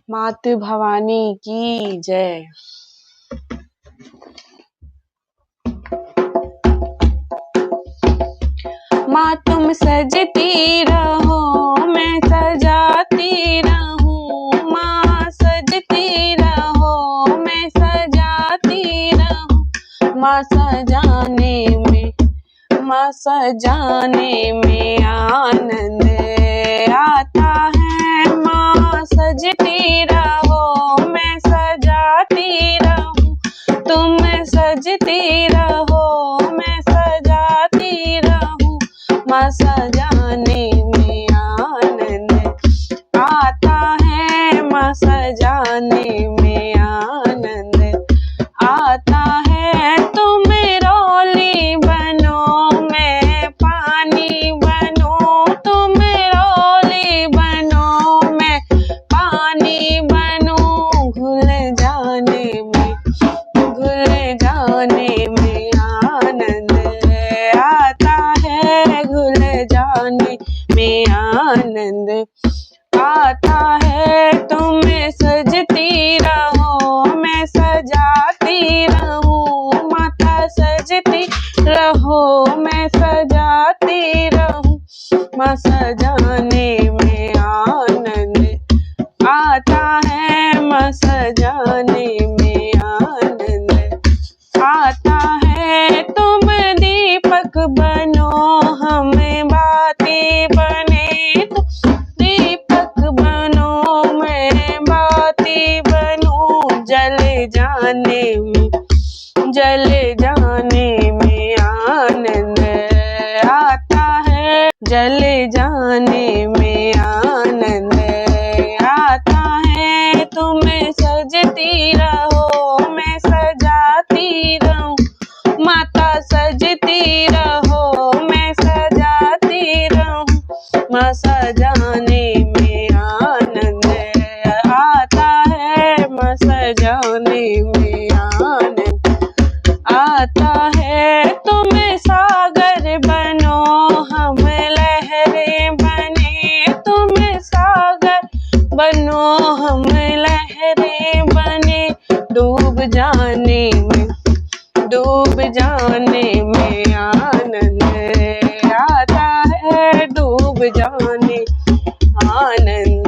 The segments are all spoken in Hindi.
मातृ भवानी की जय। माँ तुम सजती रहो मैं सजाती रहूं, माँ सजती रहो मैं सजाती रहूं। माँ सजाने में आनंद आता है। माँ सजती रहो मैं सजाती रहूं, तुम सजती रहो मैं सजाती रहूं। माँ सजाने में आनंद आता है, माँ सजाने में आनंद आता है। तुम रोली बनो मैं पानी बनूं, तुम रोली बनो मैं पानी बनूं। घुल जाने में आनंद आता है, घुल जाने में आनंद आता है। तुम सजती रहो मैं सजाती रहूं, माता सजती रहो मैं सजाती रहूं। माँ सजाने में आनंद आता है, माँ सजाने में आनंद आता है। तुम दीपक बनो हम बाती बने, तुम दीपक बनो मैं बाती बनूं। जल जाने में आनंद आता है, जल जाने में आनंद आता है। तुम सजती रहो मैं सजाती रहूं, माता सजती रहो मैं सजाती रहूं। माँ सजाने में आनंद आता है, माँ सजाने में आनंद आता है। तुम सागर बनो हम लहरें बने, तुम सागर बनो हम लहरें बने। डूब जाने में आनंद आता है, डूब जाने आनंद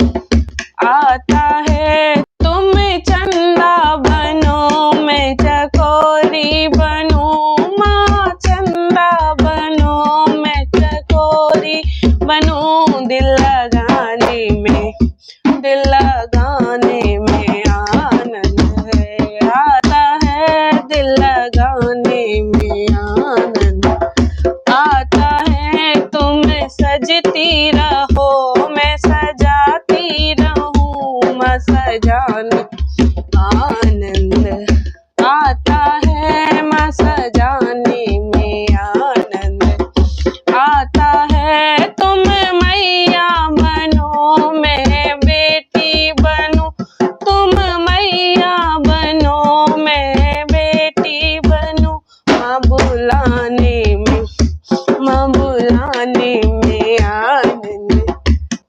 आता है। तुम चंदा बनो मैं चकोरी बनूं, माँ चंदा बनो मैं चकोरी बनूं। दिल लगाने में आनंद आता है, दिल लगाने में आनंद आता है। तुम सजती रहो मैं सजाती रहूं, माँ सजाने आनंद आता है, माँ सजाने में आनंद आता है। तुम मैया बनो मैं बेटी बनूं, तुम मैया बनो मैं बेटी बनूं। माँ बुलाने में आनंद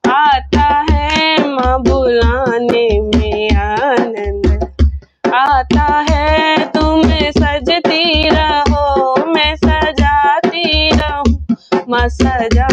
आता है, माँ बुलाने में आनंद आता है। तुम सजती रहो मैं सजाती रहूं, माँ सजा